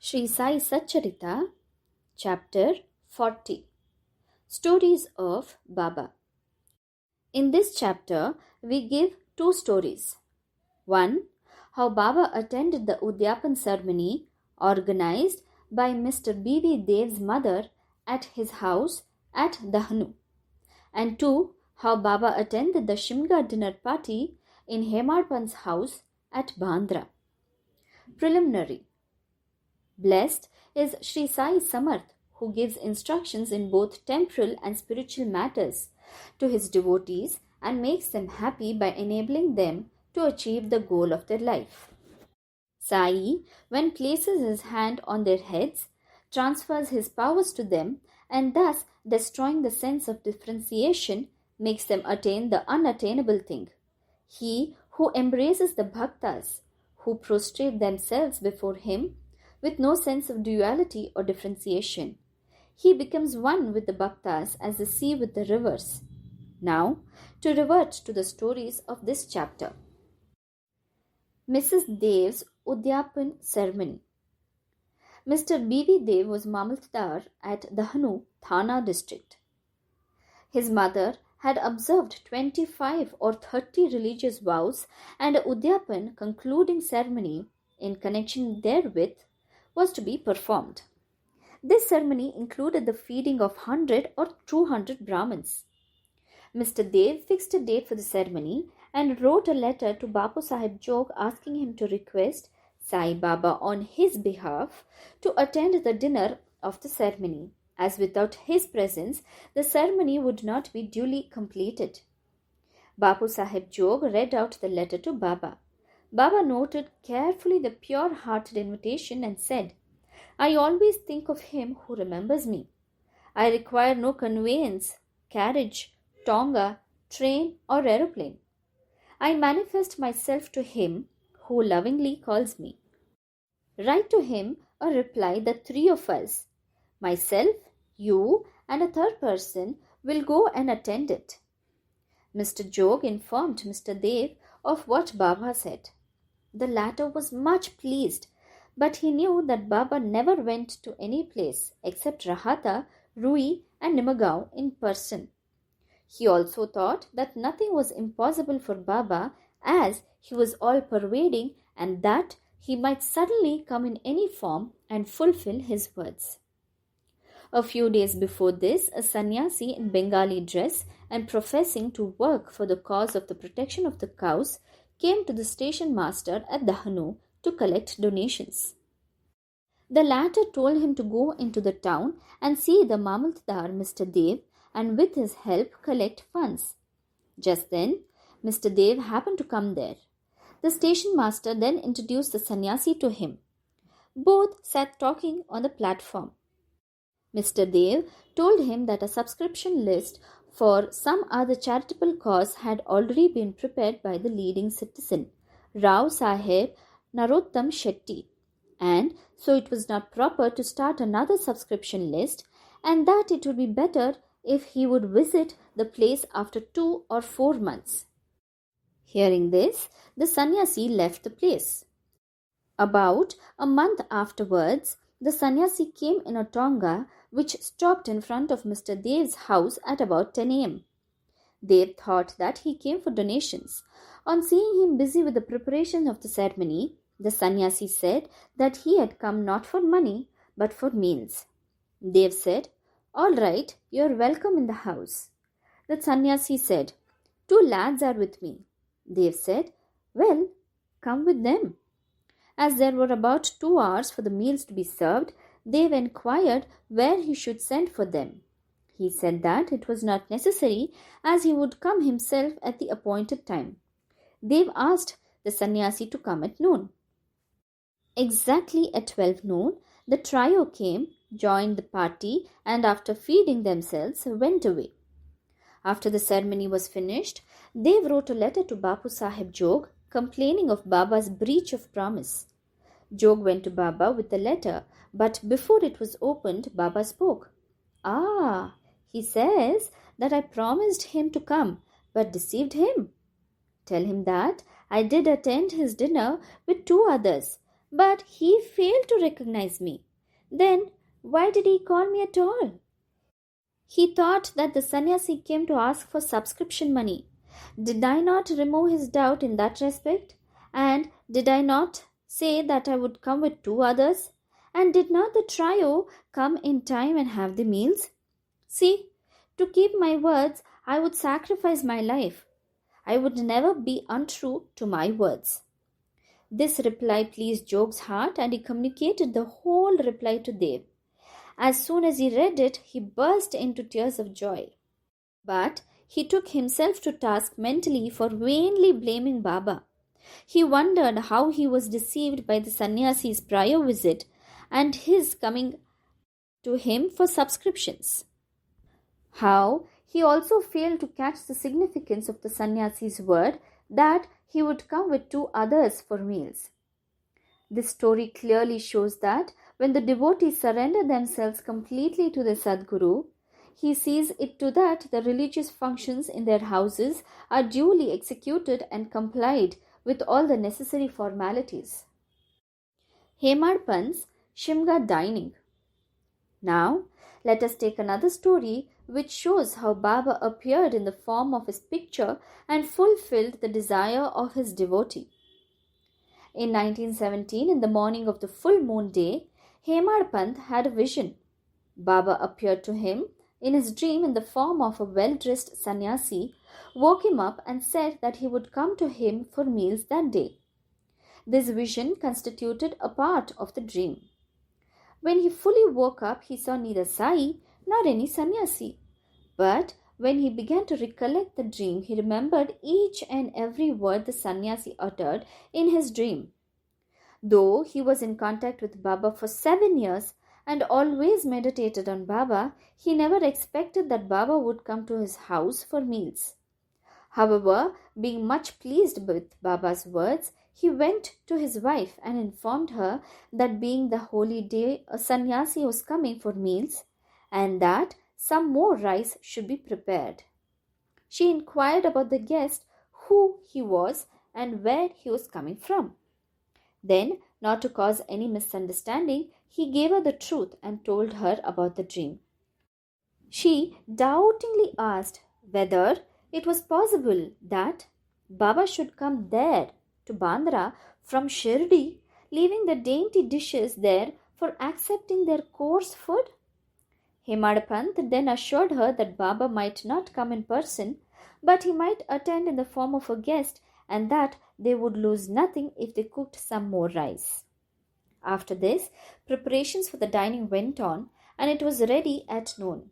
Sri Sai Satcharita, Chapter 40, Stories of Baba. In this chapter, we give two stories. One, how Baba attended the Udyapan ceremony organized by Mr. B.V. Dev's mother at his house at Dahanu. And two, how Baba attended the Shimga dinner party in Hemadpant's house at Bandra. Preliminary. Blessed is Sri Sai Samarth, who gives instructions in both temporal and spiritual matters to his devotees and makes them happy by enabling them to achieve the goal of their life. Sai, when places his hand on their heads, transfers his powers to them and thus, destroying the sense of differentiation, makes them attain the unattainable thing. He who embraces the bhaktas, who prostrate themselves before him, with no sense of duality or differentiation. He becomes one with the bhaktas as the sea with the rivers. Now, to revert to the stories of this chapter. Mrs. Dev's Udyapan Ceremony. Mr. B.V. Dev was Mamaltdar at Dahanu, Thana district. His mother had observed 25 or 30 religious vows, and a Udyapan concluding ceremony in connection therewith was to be performed. This ceremony included the feeding of 100 or 200 Brahmins. Mr. Dev fixed a date for the ceremony and wrote a letter to Bapu Sahib Jog asking him to request Sai Baba on his behalf to attend the dinner of the ceremony, as without his presence the ceremony would not be duly completed. Bapu Sahib Jog read out the letter to Baba. Baba noted carefully the pure-hearted invitation and said, I always think of him who remembers me. I require no conveyance, carriage, tonga, train or aeroplane. I manifest myself to him who lovingly calls me. Write to him a reply that three of us, myself, you and a third person, will go and attend it. Mr. Jog informed Mr. Dev of what Baba said. The latter was much pleased, but he knew that Baba never went to any place except Rahata, Rui and Nimagaon in person. He also thought that nothing was impossible for Baba as he was all-pervading and that he might suddenly come in any form and fulfill his words. A few days before this, a Sannyasi in Bengali dress and professing to work for the cause of the protection of the cows came to the station master at Dahanu to collect donations. The latter told him to go into the town and see the Mamaltdar Mr. Dev and with his help collect funds. Just then, Mr. Dev happened to come there. The station master then introduced the Sannyasi to him. Both sat talking on the platform. Mr. Dev told him that a subscription list for some other charitable cause had already been prepared by the leading citizen, Rao Sahib Narottam Shetty, and so it was not proper to start another subscription list, and that it would be better if he would visit the place after 2 or 4 months. Hearing this, the Sannyasi left the place. About a month afterwards, the Sannyasi came in a tonga which stopped in front of Mr. Dev's house at about 10 a.m. Dev thought that he came for donations. On seeing him busy with the preparation of the ceremony, the Sannyasi said that he had come not for money but for meals. Dev said, All right, you are welcome in the house. The Sannyasi said, 2 lads are with me. Dev said, Well, come with them. As there were about 2 hours for the meals to be served, Dev inquired where he should send for them. He said that it was not necessary as he would come himself at the appointed time. Dev asked the Sannyasi to come at noon. Exactly at 12 noon, the trio came, joined the party and after feeding themselves went away. After the ceremony was finished, Dev wrote a letter to Bapu Sahib Jog complaining of Baba's breach of promise. Jog went to Baba with the letter, but before it was opened, Baba spoke. Ah, he says that I promised him to come, but deceived him. Tell him that I did attend his dinner with 2 others, but he failed to recognize me. Then why did he call me at all? He thought that the sannyasi came to ask for subscription money. Did I not remove his doubt in that respect? And did I not say that I would come with two others? And did not the trio come in time and have the meals? See, to keep my words, I would sacrifice my life. I would never be untrue to my words. This reply pleased Jog's heart, and he communicated the whole reply to Dev. As soon as he read it, he burst into tears of joy. But he took himself to task mentally for vainly blaming Baba. He wondered how he was deceived by the sannyasi's prior visit and his coming to him for subscriptions. How he also failed to catch the significance of the sannyasi's word that he would come with two others for meals. This story clearly shows that when the devotees surrender themselves completely to the Sadguru, he sees it to that the religious functions in their houses are duly executed and complied with all the necessary formalities. Hemadpant's Shimga Dining. Now, let us take another story which shows how Baba appeared in the form of his picture and fulfilled the desire of his devotee. In 1917, in the morning of the full moon day, Hemadpant had a vision. Baba appeared to him in his dream in the form of a well-dressed sannyasi, woke him up and said that he would come to him for meals that day. This vision constituted a part of the dream. When he fully woke up, he saw neither Sai nor any sannyasi. But when he began to recollect the dream, he remembered each and every word the sannyasi uttered in his dream. Though he was in contact with Baba for 7 years and always meditated on Baba, he never expected that Baba would come to his house for meals. However, being much pleased with Baba's words, he went to his wife and informed her that being the holy day, a sannyasi was coming for meals and that some more rice should be prepared. She inquired about the guest, who he was and where he was coming from. Then, not to cause any misunderstanding, he gave her the truth and told her about the dream. She doubtingly asked whether it was possible that Baba should come there to Bandra from Shirdi, leaving the dainty dishes there for accepting their coarse food. Hemadpant then assured her that Baba might not come in person, but he might attend in the form of a guest and that they would lose nothing if they cooked some more rice. After this, preparations for the dining went on and it was ready at noon.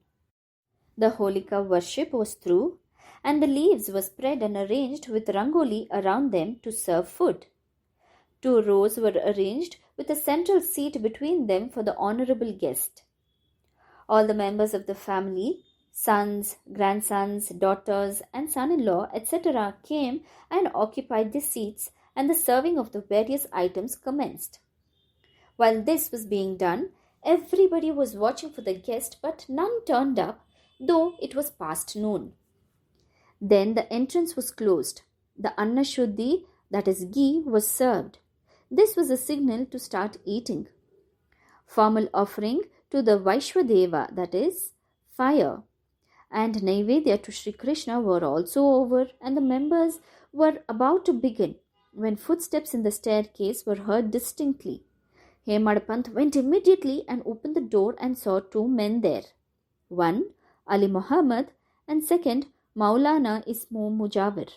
The Holika worship was through and the leaves were spread and arranged with rangoli around them to serve food. 2 rows were arranged with a central seat between them for the honorable guest. All the members of the family, sons, grandsons, daughters, and son-in-law, etc., came and occupied the seats, and the serving of the various items commenced. While this was being done, everybody was watching for the guest, but none turned up, though it was past noon. Then the entrance was closed. The Anna Shuddhi, that is ghee, was served. This was a signal to start eating. Formal offering to the Vaishwadeva, that is fire, and Naivedya to Sri Krishna were also over, and the members were about to begin when footsteps in the staircase were heard distinctly. Hemadpant went immediately and opened the door and saw 2 men there. One, Ali Muhammad, and second, Maulana Ismo Mujawir.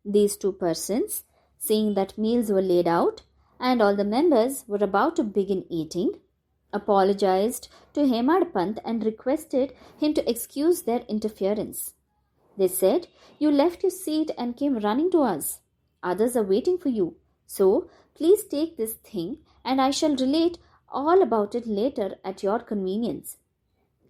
These 2 persons, seeing that meals were laid out and all the members were about to begin eating, apologized to Hemadpant and requested him to excuse their interference. They said, "You left your seat and came running to us. Others are waiting for you. So, please take this thing and I shall relate all about it later at your convenience."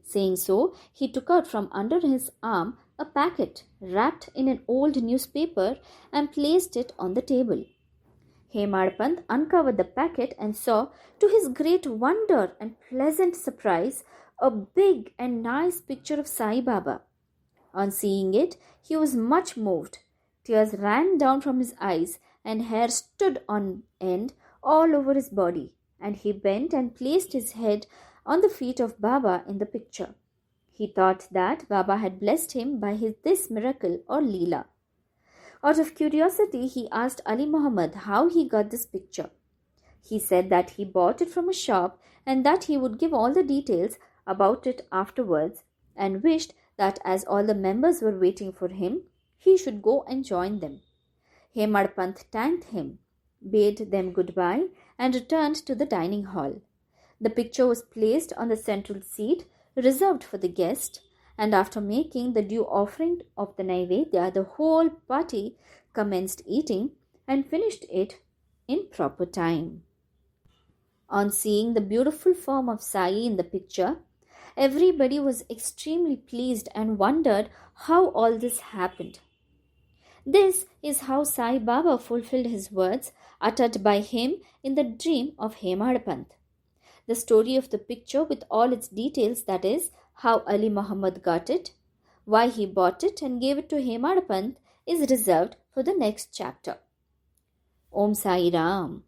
Saying so, he took out from under his arm a packet wrapped in an old newspaper and placed it on the table. Hemadpant uncovered the packet and saw, to his great wonder and pleasant surprise, a big and nice picture of Sai Baba. On seeing it, he was much moved. Tears ran down from his eyes and hair stood on end all over his body, and he bent and placed his head on the feet of Baba in the picture. He thought that Baba had blessed him by this miracle or Leela. Out of curiosity, he asked Ali Muhammad how he got this picture. He said that he bought it from a shop and that he would give all the details about it afterwards, and wished that as all the members were waiting for him, he should go and join them. Hemadpant thanked him, bade them goodbye, and returned to the dining hall. The picture was placed on the central seat reserved for the guest, and after making the due offering of the Naivedya, the whole party commenced eating and finished it in proper time. On seeing the beautiful form of Sai in the picture, everybody was extremely pleased and wondered how all this happened. This is how Sai Baba fulfilled his words uttered by him in the dream of Hemadpant. The story of the picture with all its details, that is, how Ali Muhammad got it, why he bought it and gave it to Hemadpant, is reserved for the next chapter. Om Sai Ram.